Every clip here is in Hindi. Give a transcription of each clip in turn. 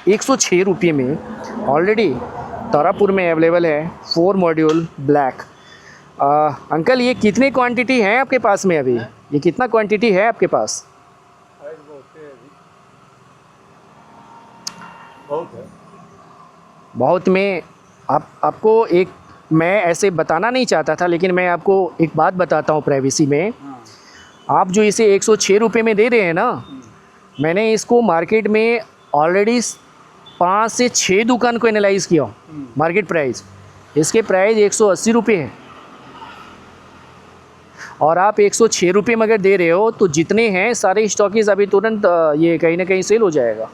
106 में ऑलरेडी तारापुर में अवेलेबल है 4 मॉड्यूल ब्लैक। अंकल ये कितनी क्वांटिटी है आपके पास में अभी? ये कितना क्वांटिटी है आपके पास? बहुत में आपको एक मैं ऐसे बताना नहीं चाहता था, लेकिन मैं आपको एक बात बताता हूँ प्राइवेसी में। आप जो इसे 106 रुपये में दे रहे हैं ना, मैंने इसको मार्केट में ऑलरेडी 5 से 6 दुकान को एनालाइज़ किया मार्केट प्राइस। इसके प्राइस 180 रुपये है और आप 106 रुपये में अगर दे रहे हो तो जितने हैं सारे स्टॉकीज अभी तुरंत ये कहीं ना कहीं सेल हो जाएगा।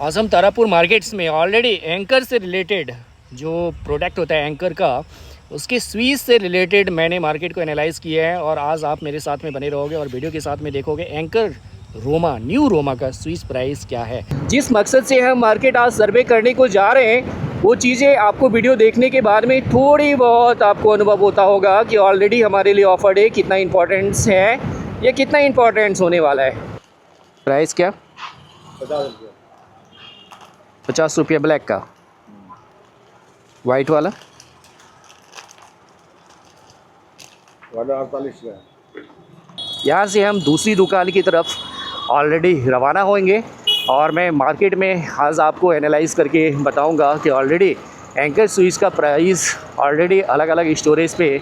आजम तारापुर मार्केट्स में ऑलरेडी एंकर से रिलेटेड जो प्रोडक्ट होता है एंकर का, उसके स्विच से रिलेटेड मैंने मार्केट को एनालाइज़ किया है और आज आप मेरे साथ में बने रहोगे और वीडियो के साथ में देखोगे एंकर रोमा न्यू रोमा का स्विच प्राइस क्या है। जिस मकसद से हम मार्केट आज सर्वे करने को जा रहे हैं वो चीज़ें आपको वीडियो देखने के बाद में थोड़ी बहुत आपको अनुभव होता होगा कि ऑलरेडी हमारे लिए ऑफर है कितना इम्पोर्टेंस है या कितना इम्पोर्टेंस होने वाला है। प्राइस क्या? 50 रुपये ब्लैक का। वाइट वाला 48 का। यहाँ से हम दूसरी दुकान की तरफ ऑलरेडी रवाना होंगे और मैं मार्केट में आज आपको एनालाइज़ करके बताऊंगा कि ऑलरेडी एंकर स्विच का प्राइस ऑलरेडी अलग अलग स्टोरेज पे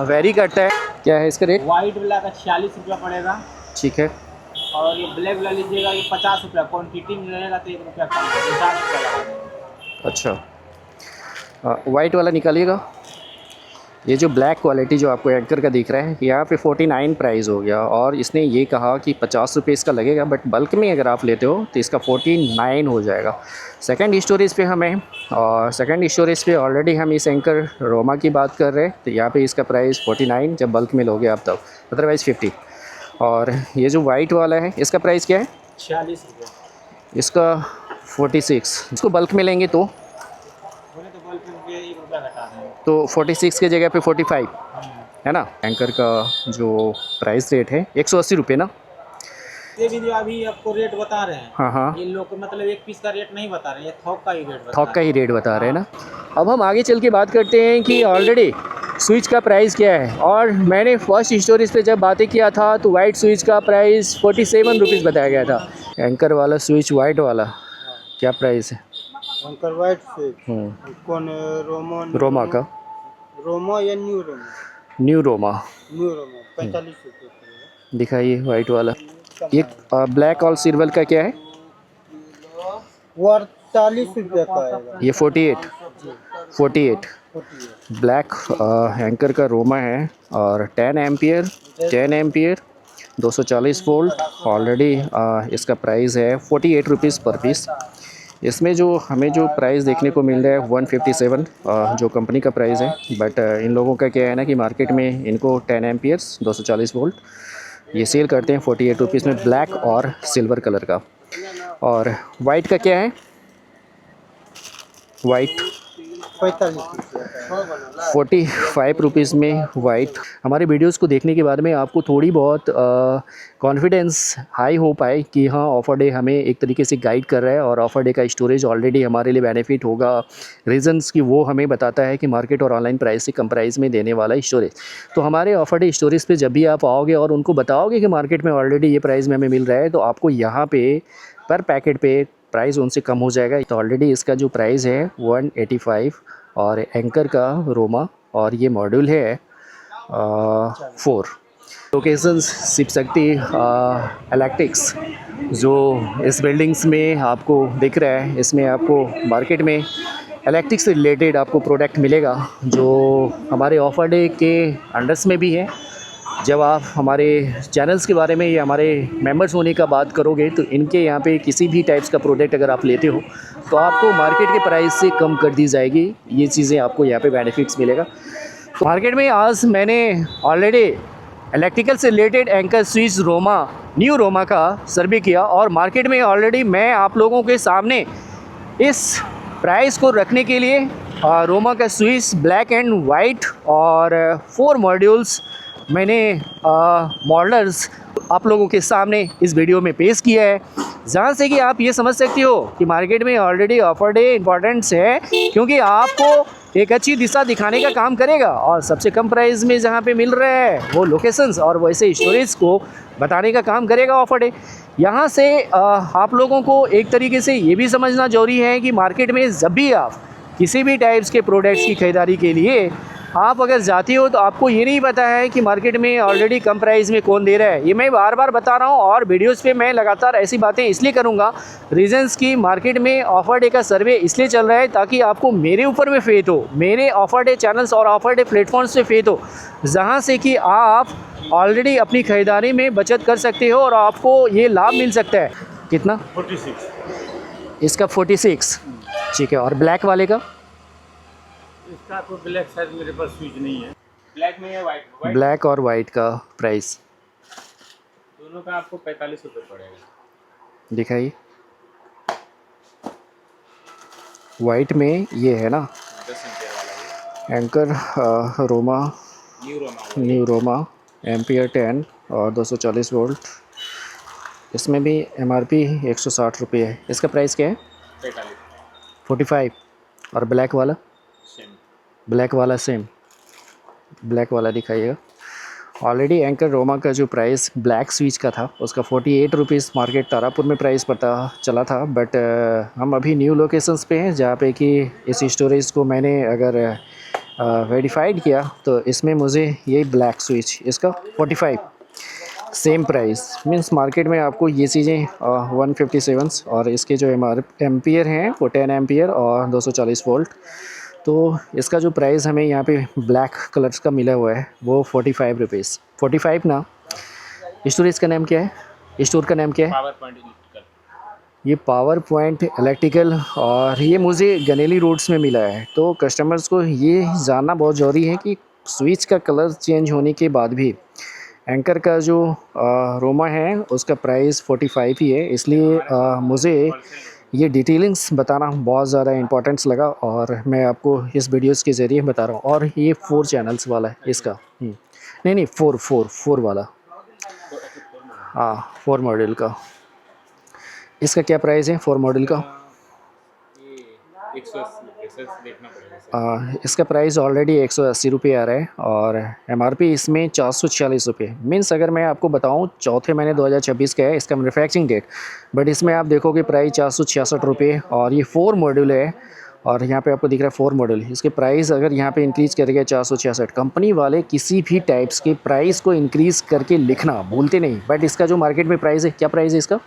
वेरी करता है। क्या है इसका रेट? वाइट वाला का 46 रुपया पड़ेगा। ठीक है। और ये ब्लैक वाला लीजिएगा ये 50 रुपया, क्वान्टिटी में रहेगा तो 1 रुपया कम, 50 रुपया लगा देंगे। अच्छा, वाइट वाला निकालिएगा। ये जो ब्लैक क्वालिटी जो आपको एंकर का दिख रहा है यहाँ पे 49 प्राइस हो गया और इसने ये कहा कि 50 रुपये इसका लगेगा, बट बल्क में अगर आप लेते हो तो इसका 49 हो जाएगा। सेकंड स्टोरेज पे हमें और सेकंड स्टोरेज पे ऑलरेडी हम इस एंकर रोमा की बात कर रहे हैं तो यहाँ पे इसका प्राइस 49 जब बल्क में लोगे आप तब, अदरवाइज़ 50। और ये जो वाइट वाला है इसका प्राइस क्या है? 46 रुपये। इसका 46। इसको बल्क में लेंगे तो तो 46 के जगह पे 45 है ना। एंकर का जो प्राइस रेट है 180 रुपये ना। ये भी जो अभी आपको रेट बता रहे हैं, हाँ हाँ, ये लोग मतलब एक पीस का रेट नहीं बता रहे हैं, ये थोक का ही रेट बता थोक का ही रेट बता रहे हैं ना। अब हम आगे चल के बात करते हैं कि ऑलरेडी स्विच का प्राइस क्या है। और मैंने फर्स्ट स्टोरेज पे जब बातें किया था तो वाइट स्विच का प्राइस 47 रुपीज़ बताया गया था। एंकर वाला स्विच वाइट वाला क्या प्राइस है? एंकर वाइट स्विच कौन? रोमा का। रोमा या new Roma? New Roma. New Roma 45 रुपये। दिखाइए वाइट वाला। ये ब्लैक और सिल्वर का क्या है? वो 48 रुपये का आएगा। ये 48 ब्लैक एंकर का रोमा है और 10 एम्पियर 240 वोल्ट। ऑलरेडी इसका प्राइस है 48 रुपीज़ पर पीस। इसमें जो हमें जो प्राइस देखने को मिल रहा है 157 जो कंपनी का प्राइस है, बट इन लोगों का क्या है ना कि मार्केट में इनको 10 एम्पियर्स 240 वोल्ट ये सेल करते हैं 48 रुपीज़ में, ब्लैक और सिल्वर कलर का। और वाइट का क्या है? वाइट 45 रुपीज़ में वाइट। हमारे वीडियोस को देखने के बाद में आपको थोड़ी बहुत कॉन्फिडेंस हाई हो पाए कि हाँ ऑफ़र डे हमें एक तरीके से गाइड कर रहा है और ऑफ़र डे का स्टोरेज ऑलरेडी हमारे लिए बेनिफिट होगा। रीज़न्स कि वो हमें बताता है कि मार्केट और ऑनलाइन प्राइस से कम प्राइस में देने वाला स्टोरेज। तो हमारे ऑफ़र डे स्टोरेज पे जब भी आप आओगे और उनको बताओगे कि मार्केट में ऑलरेडी ये प्राइस में हमें मिल रहा है तो आपको यहाँ पे पर पैकेट पे प्राइस उनसे कम हो जाएगा। तो ऑलरेडी इसका जो प्राइस है 185 और एंकर का रोमा और ये मॉड्यूल है 4। लोकेशंस शिव शक्ति इलेक्ट्रिक्स जो इस बिल्डिंग्स में आपको दिख रहा है, इसमें आपको मार्केट में इलेक्ट्रिक से रिलेटेड आपको प्रोडक्ट मिलेगा जो हमारे ऑफर डे के अंडर्स में भी है। जब आप हमारे चैनल्स के बारे में या हमारे मेंबर्स होने का बात करोगे तो इनके यहाँ पे किसी भी टाइप्स का प्रोडक्ट अगर आप लेते हो तो आपको मार्केट के प्राइस से कम कर दी जाएगी। ये चीज़ें आपको यहाँ पे बेनिफिट्स मिलेगा। तो मार्केट में आज मैंने ऑलरेडी इलेक्ट्रिकल से related anchor switch Roma new Roma का सर्वे किया और मार्केट में ऑलरेडी मैं आप लोगों के सामने इस प्राइस को रखने के लिए रोमा का स्विच ब्लैक एंड वाइट और 4 मॉड्यूल्स मैंने मॉडल्स आप लोगों के सामने इस वीडियो में पेश किया है। जहाँ से कि आप ये समझ सकते हो कि मार्केट में ऑलरेडी ऑफर डे इम्पॉर्टेंस है, क्योंकि आपको एक अच्छी दिशा दिखाने का काम करेगा और सबसे कम प्राइस में जहाँ पे मिल रहा है वो लोकेशंस और वैसे स्टोरेज को बताने का काम करेगा ऑफर डे। यहाँ से आप लोगों को एक तरीके से ये भी समझना जरूरी है कि मार्केट में जब भी आप किसी भी टाइप्स के प्रोडक्ट्स की खरीदारी के लिए आप अगर जाते हो तो आपको ये नहीं पता है कि मार्केट में ऑलरेडी कम प्राइस में कौन दे रहा है। ये मैं बार बार बता रहा हूँ और वीडियोस पे मैं लगातार ऐसी बातें इसलिए करूँगा, रीजंस की मार्केट में ऑफर डे का सर्वे इसलिए चल रहा है ताकि आपको मेरे ऊपर में फेथ हो, मेरे ऑफर डे चैनल्स और ऑफर डे प्लेटफॉर्म्स पे फेथ हो, जहाँ से कि आप ऑलरेडी अपनी खरीदारी में बचत कर सकते हो और आपको ये लाभ मिल सकता है। कितना? 46। इसका 46, ठीक है। और ब्लैक वाले का? इसका तो ब्लैक शायद मेरे पास स्विच नहीं है। ब्लैक में है वाइट ब्लैक और वाइट का प्राइस दोनों का आपको 45 रुपये पड़ेगा। दिखाइए। वाइट में ये है ना 10 एम्पियर वाला है, anchor Roma new Roma ampere 10 और 240 वोल्ट। इसमें भी MRP 160 रुपये है। इसका प्राइस क्या है? 45। और ब्लैक वाला? ब्लैक वाला सेम। ब्लैक वाला दिखाइएगा। ऑलरेडी एंकर रोमा का जो प्राइस ब्लैक स्विच का था उसका 48 रुपीज़ मार्केट तारापुर में प्राइस पता चला था, बट हम अभी न्यू लोकेशंस पे हैं जहाँ पे कि इस स्टोरेज को मैंने अगर वेरीफाइड किया तो इसमें मुझे ये ब्लैक स्विच इसका 45 सेम प्राइस मींस मार्केट में आपको ये चीज़ें 157 और इसके जो एम्पियर हैं वो 10 एम्पियर और 240 वोल्ट। तो इसका जो प्राइस हमें यहाँ पे ब्लैक कलर्स का मिला हुआ है वो 45 रुपीज़। 45 ना। स्टोरेज का नाम क्या है? स्टोर का नाम क्या है? Power point electrical. ये पावर पॉइंट इलेक्ट्रिकल और ये मुझे गनेली रोड्स में मिला है। तो कस्टमर्स को ये जानना बहुत ज़रूरी है कि स्विच का कलर चेंज होने के बाद भी एंकर का जो रोमा है उसका प्राइस 45 ही है, इसलिए मुझे ये डिटेलिंग्स बताना बहुत ज़्यादा इम्पोर्टेंस लगा और मैं आपको इस वीडियोस के ज़रिए बता रहा हूँ। और ये 4 चैनल्स वाला है इसका। नहीं 4 वाला, हाँ 4 मॉडल का। इसका क्या प्राइस है 4 मॉडल का? 180 देखना पड़ेगा। इसका प्राइस ऑलरेडी 180 रुपये आ रहा है और MRP इसमें 446 रुपये। मीन्स अगर मैं आपको बताऊं चौथे महीने 2026 का है इसका मैन्युफैक्चरिंग डेट, बट इसमें आप देखोगे प्राइस 466 रुपये और ये 4 मॉड्यूल है और यहाँ पे आपको दिख रहा है 4 मॉडल। इसके प्राइस अगर यहाँ पे इंक्रीज़ करेगा 466। कंपनी वाले किसी भी टाइप्स के प्राइस को इंक्रीज़ करके लिखना भूलते नहीं, बट इसका जो मार्केट में प्राइस है, क्या प्राइस है इसका?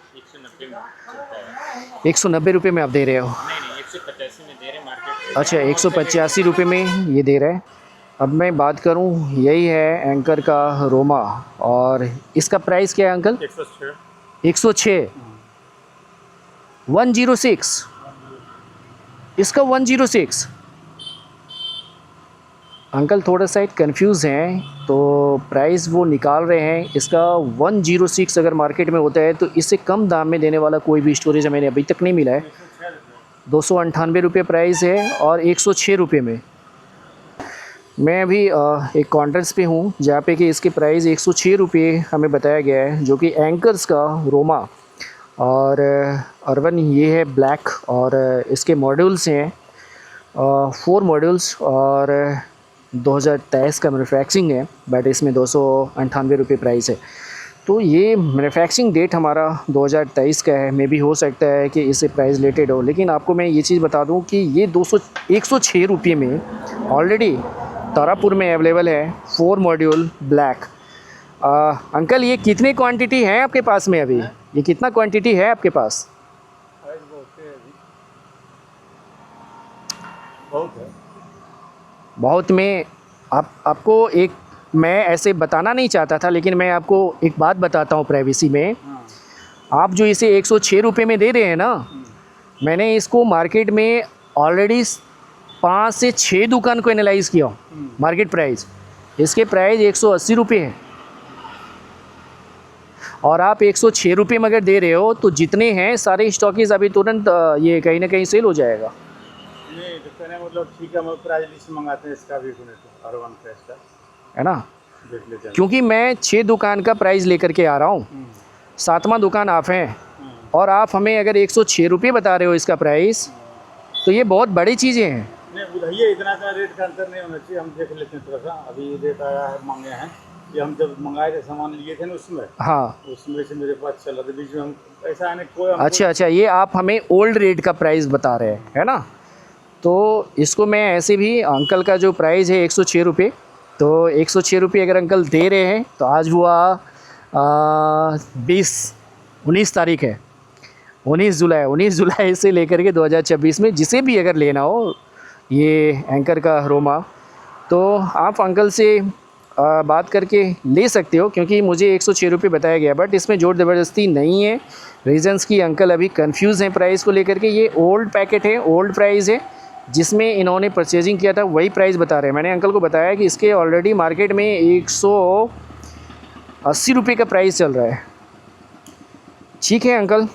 190 रुपये में आप दे रहे हो? नहीं 185 में दे रहे हैं मार्केट। अच्छा 185 रुपये में ये दे रहा है। अब मैं बात करूं, यही है एंकर का रोमा और इसका प्राइस क्या है अंकल? 106 106 इसका 106। अंकल थोड़ा सा कंफ्यूज हैं तो प्राइस वो निकाल रहे हैं। इसका 106 अगर मार्केट में होता है तो इससे कम दाम में देने वाला कोई भी स्टोरेज हमें अभी तक नहीं मिला है। 298 रुपये प्राइस है और 106 रुपये में। मैं अभी एक कॉन्ट्रैक्ट्स पे हूँ जहाँ पे कि इसके प्राइस 106 रुपये हमें बताया गया है, जो कि एंकर्स का रोमा और अर्बन ये है ब्लैक और इसके मॉड्यूल्स हैं 4 मॉड्यूल्स और 2023 का मैन्युफैक्चरिंग है, बट इसमें 298 रुपये प्राइस है। तो ये मैन्युफैक्चरिंग डेट हमारा 2023 का है। मे भी हो सकता है कि इससे प्राइस रिलेटेड हो, लेकिन आपको मैं ये चीज़ बता दूं कि ये 106 रुपये में ऑलरेडी तारापुर में अवेलेबल है 4 मॉड्यूल ब्लैक। अंकल ये कितनी क्वांटिटी है आपके पास में अभी? ये कितना क्वांटिटी है आपके पास? बहुत में आपको एक मैं ऐसे बताना नहीं चाहता था, लेकिन मैं आपको एक बात बताता हूँ प्राइवेसी में। आप जो इसे 106 रुपये में दे रहे हैं ना, मैंने इसको मार्केट में ऑलरेडी 5 से 6 दुकान को एनालाइज़ किया मार्केट प्राइस। इसके प्राइस 180 रुपये है और आप 106 रुपये में अगर दे रहे हो तो जितने हैं सारे स्टॉकीज अभी तुरंत ये कहीं ना कहीं सेल हो जाएगा। नहीं तो मतलब ठीक है, हम प्राइस लिस्ट मंगाते हैं इसका भी R1 फ्रेश का, है ना? देख लेते हैं। क्योंकि मैं 6 दुकान का प्राइस लेकर के आ रहा हूँ, 7वां दुकान आप हैं, और आप हमें अगर 106 रुपये बता रहे हो इसका प्राइस, तो ये बहुत बड़ी चीज़ें हैं। नहीं बुझाइए, इतना का रेट का अंतर नहीं होना चाहिए। हम देख लेते हैं थोड़ा सा, अभी ये रेट आया है, मांगे हैं ये हम जब मंगाए थे सामान लिए थे ना उसमें, हाँ उसमें से मेरे पास चल रहा था बीच में। हम ऐसा है ना कोई हमको- अच्छा अच्छा, ये आप हमें ओल्ड रेट का प्राइस बता रहे हैं, है ना। तो इसको मैं ऐसे भी, अंकल का जो प्राइस है 106 रुपये, तो 106 रुपये अगर अंकल दे रहे हैं तो आज हुआ 19 तारीख है, 19 जुलाई से लेकर के 2026 में जिसे भी अगर लेना हो ये एंकर का रोमा, तो आप अंकल से बात करके ले सकते हो, क्योंकि मुझे 106 रुपये बताया गया, बट इसमें जोर ज़बरदस्ती नहीं है। रीज़न्स की अंकल अभी कंफ्यूज हैं प्राइस को लेकर के। ये ओल्ड पैकेट है, ओल्ड प्राइस है, जिसमें इन्होंने परचेजिंग किया था वही प्राइस बता रहे हैं। मैंने अंकल को बताया कि इसके ऑलरेडी मार्केट में 180 रुपये का प्राइस चल रहा है। ठीक है अंकल,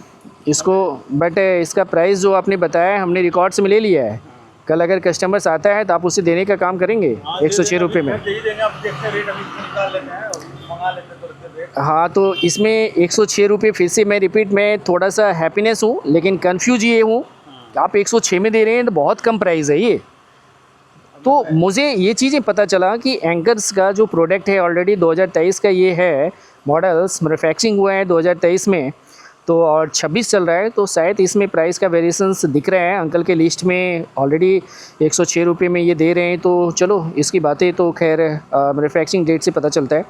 इसको, बट इसका प्राइस जो आपने बताया है हमने रिकॉर्ड से में ले लिया है। कल अगर कस्टमर्स आता है तो आप उसे देने का काम करेंगे हाँ, 106 रुपये में। दे ही देंगे। अब देखते हैं रेट, अभी निकाल लेते हैं और मंगा लेते हैं तुरंत रेट। हाँ, तो इसमें 106 रुपये, फिर से मैं रिपीट, मैं थोड़ा सा हैप्पीनेस हूँ लेकिन कंफ्यूज ये हूँ कि आप 106 में दे रहे हैं तो बहुत कम प्राइस है ये। तो मुझे ये चीज़ें पता चला कि एंकर्स का जो प्रोडक्ट है ऑलरेडी 2023 का ये है, मॉडल्स मैन्युफैक्चरिंग हुआ है 2023 में, तो और 26 चल रहा है, तो शायद इसमें प्राइस का वेरिएशंस दिख रहे हैं। अंकल के लिस्ट में ऑलरेडी 106 रुपये में ये दे रहे हैं, तो चलो इसकी बातें तो खैर मैन्युफैक्चरिंग डेट से पता चलता है।